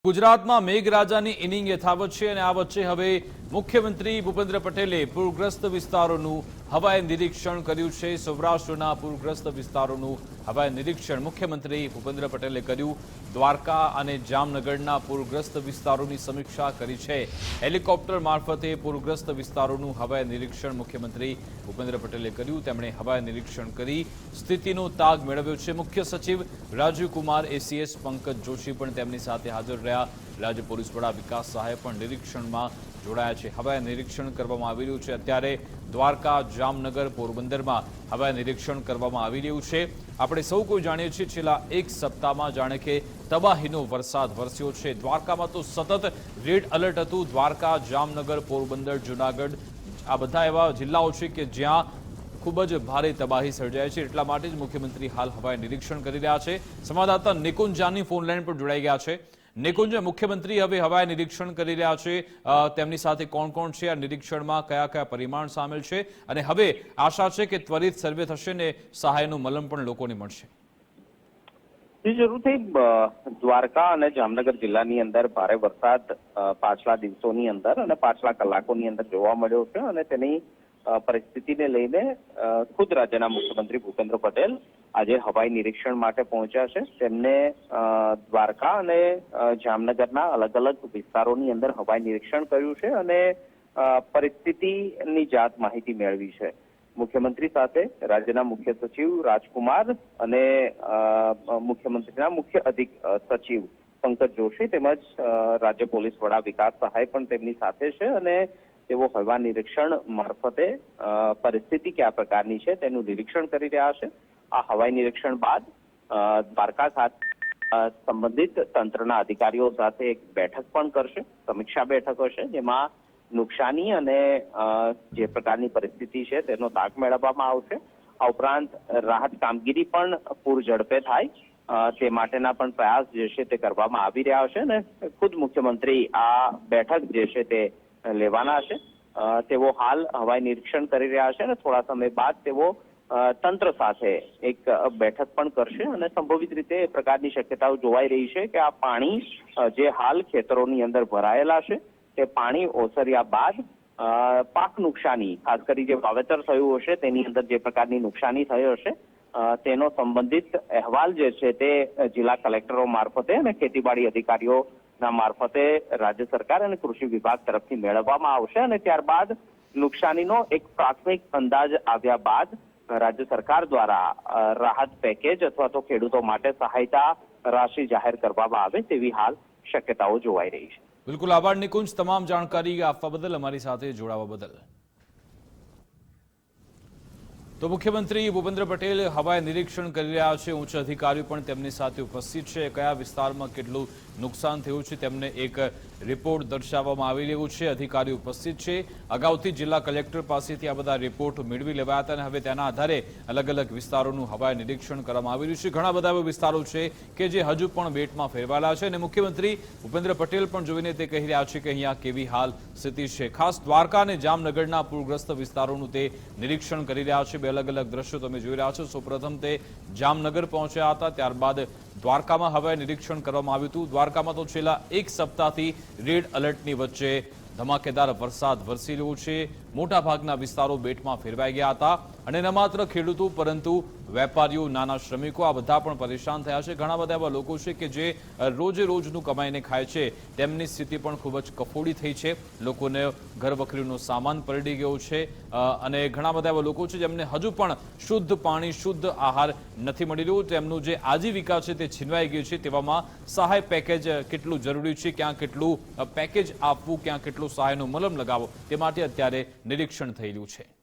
ગુજરાતમાં મેઘરાજાની ઇનિંગ યથાવત છે અને આ વચ્ચે હવે મુખ્યમંત્રી ભૂપેન્દ્ર પટેલે પૂરગ્રસ્ત વિસ્તારોનું હવાઈ નિરીક્ષણ કર્યું છે। સૌરાષ્ટ્રના પૂરગ્રસ્ત વિસ્તારોનું હવાઈ નિરીક્ષણ મુખ્યમંત્રી ભૂપેન્દ્ર પટેલે કર્યું। દ્વારકા અને જામનગરના પૂરગ્રસ્ત વિસ્તારોની સમીક્ષા કરી છે। હેલિકોપ્ટર મારફતે પૂરગ્રસ્ત વિસ્તારોનું હવાઈ નિરીક્ષણ મુખ્યમંત્રી ભૂપેન્દ્ર પટેલે કર્યું। તેમણે હવાઈ નિરીક્ષણ કરી સ્થિતિનો તાગ મેળવ્યો છે। મુખ્ય સચિવ રાજીવ કુમાર, એસીએસ પંકજ જોશી પણ તેમની સાથે હાજર રહ્યા। રાજ્ય પોલીસ વડા વિકાસ સહાય પણ નિરીક્ષણમાં જોડાયા છે। હવાઈ નિરીક્ષણ કરવામાં આવી રહ્યું છે। અત્યારે દ્વારકા, જામનગર, પોરબંદરમાં હવાઈ નિરીક્ષણ કરવામાં આવી રહ્યું છે। આપણે સૌ કોઈ જાણીએ છીએ છેલ્લા એક સપ્તાહમાં જાણે કે તબાહીનો વરસાદ વરસ્યો છે। દ્વારકામાં તો સતત રેડ એલર્ટ હતું। દ્વારકા, જામનગર, પોરબંદર, જૂનાગઢ આ બધા એવા જિલ્લાઓ છે કે જ્યાં ખૂબ જ ભારે તબાહી સર્જાય છે। એટલા માટે જ મુખ્યમંત્રી હાલ હવાઈ નિરીક્ષણ કરી રહ્યા છે। સંવાદદાતા નિકુંજ જાની ફોન લાઈન પર જોડાઈ ગયા છે। નિકુંજ, મુખ્યમંત્રી હવે હવાઈ નિરીક્ષણ કરી રહ્યા છે, તેમની સાથે કોણ કોણ છે, આ નિરીક્ષણમાં કયા કયા પરિમાણ સામેલ છે અને હવે આશા છે કે ત્વરિત સર્વે થશે ને સહાયનું મલમ પણ લોકોને મળશે? જરૂરથી દ્વારકા અને જામનગર જિલ્લાની અંદર ભારે વરસાદ પાછલા દિવસોની અંદર અને પાછલા કલાકોની અંદર જોવા મળ્યો છે અને તેની પરિસ્થિતિને લઈને ખુદ રાજ્યના મુખ્યમંત્રી ભૂપેન્દ્ર પટેલ આજે હવાઈ નિરીક્ષણ માટે પહોંચ્યા છે। તેમને દ્વારકા અને જામનગરના અલગ અલગ વિસ્તારોની અંદર હવાઈ નિરીક્ષણ કર્યું છે અને પરિસ્થિતિની જાત માહિતી મેળવી છે। મુખ્યમંત્રી સાથે રાજ્યના મુખ્ય સચિવ રાજકુમાર અને મુખ્યમંત્રીના મુખ્ય અધિક સચિવ પંકજ જોશી તેમજ રાજ્ય પોલીસ વડા વિકાસ સહાય પણ તેમની સાથે છે અને તેઓ હવા નિરીક્ષણ મારફતે પરિસ્થિતિ કયા પ્રકારની છે તેનું નિરીક્ષણ કરી રહ્યા છે। આ હવાઈ નિરીક્ષણ બાદ દ્વારકા ખાતે સંબંધિત તંત્રના અધિકારીઓ સાથે એક બેઠક પણ કરશે, સમીક્ષા બેઠક હશે, જેમાં નુકસાની અને જે પ્રકારની પરિસ્થિતિ છે તેનો તાગ મેળવવામાં આવશે। આ ઉપરાંત રાહત કામગીરી પણ પૂર ઝડપે થાય તે માટેના પણ પ્રયાસ જે છે તે કરવામાં આવી રહ્યા છે અને ખુદ મુખ્યમંત્રી આ બેઠક જે છે તે લેવાના છે। તેઓ હાલ હવાઈ નિરીક્ષણ કરી રહ્યા છે અને થોડા સમય બાદ તેઓ તંત્ર સાથે એક બેઠક પણ કરશે અને સંભવિત રીતે એ પ્રકારની શક્યતાઓ જોવાઈ રહી છે કે આ પાણી જે હાલ ખેતરોની અંદર ભરાયેલા છે તે પાણી ઓસર્યા બાદ પાક નુકસાની, ખાસ કરી જે વાવેતર થયું હશે તેની અંદર જે પ્રકારની નુકસાની થઈ હશે તેનો સંબંધિત અહેવાલ જે છે તે જિલ્લા કલેક્ટરો મારફતે અને ખેતીવાડી અધિકારીઓના મારફતે રાજ્ય સરકાર અને કૃષિ વિભાગ તરફથી મેળવવામાં આવશે અને ત્યારબાદ નુકસાનીનો એક પ્રાથમિક અંદાજ આવ્યા બાદ રાજ્ય સરકાર દ્વારા રાહત પેકેજ અથવા તો ખેડૂતો માટે સહાયતા રાશિ જાહેર કરવામાં આવે તેવી હાલ શક્યતાઓ જોવાઈ રહી છે। બિલકુલ, આભાર નિકુંજ, તમામ જાણકારી આપવા બદલ, અમારી સાથે જોડાવા બદલ। તો મુખ્યમંત્રી ભૂપેન્દ્ર પટેલ હવાઈ નિરીક્ષણ કરી રહ્યા છે। ઉચ્ચ અધિકારીઓ પણ તેમની સાથે ઉપસ્થિત છે। કયા વિસ્તારમાં કેટલું નુકસાન થયું છે તેમને એક રિપોર્ટ દર્શાવવામાં આવી રહ્યું છે। અધિકારીઓ ઉપસ્થિત છે। અગાઉથી જિલ્લા કલેક્ટર પાસેથી આ બધા રિપોર્ટ મેળવી લેવાયા હતા અને હવે તેના આધારે અલગ અલગ વિસ્તારોનું હવાઈ નિરીક્ષણ કરવામાં આવી રહ્યું છે। ઘણા બધા એવા વિસ્તારો છે કે જે હજુ પણ બેટમાં ફેરવાયેલા છે અને મુખ્યમંત્રી ભૂપેન્દ્ર પટેલ પણ જોઈને તે કહી રહ્યા છે કે અહીંયા કેવી હાલ સ્થિતિ છે। ખાસ દ્વારકા અને જામનગરના પૂરગ્રસ્ત વિસ્તારોનું તે નિરીક્ષણ કરી રહ્યા છે। અલગ અલગ દ્રશ્યો તમે જોઈ રહ્યા છો। સૌપ્રથમ તે જામનગર પહોંચ્યા હતા, ત્યારબાદ દ્વારકામાં હવાઈ નિરીક્ષણ કરવામાં આવ્યું હતું। દ્વારકામાં તો છેલ્લા એક સપ્તાહથી રેડ એલર્ટની વચ્ચે ધમાકેદાર વરસાદ વરસી રહ્યો છે। મોટાભાગના વિસ્તારો બેટમાં ફેરવાઈ ગયા હતા અને ન માત્ર ખેડૂતો પરંતુ વેપારીઓ, નાના શ્રમિકો આ બધા પણ પરેશાન થયા છે। ઘણા બધા એવા લોકો છે કે જે રોજે રોજનું કમાઈને ખાય છે, તેમની સ્થિતિ પણ ખૂબ જ કફોડી થઈ છે। લોકોને ઘરવખરીનો સામાન પલળી ગયો છે અને ઘણા બધા એવા લોકો છે જેમને હજુ પણ શુદ્ધ પાણી, શુદ્ધ આહાર નથી મળી રહ્યું। તેમનું જે આજીવિકા છે તે છીનવાઈ ગયું છે। તેવામાં સહાય પેકેજ કેટલું જરૂરી છે, ક્યાં કેટલું પેકેજ આપવું, ક્યાં કેટલું સહાયનો મલમ લગાવવો તે માટે અત્યારે નિરીક્ષણ થઈ રહ્યું છે।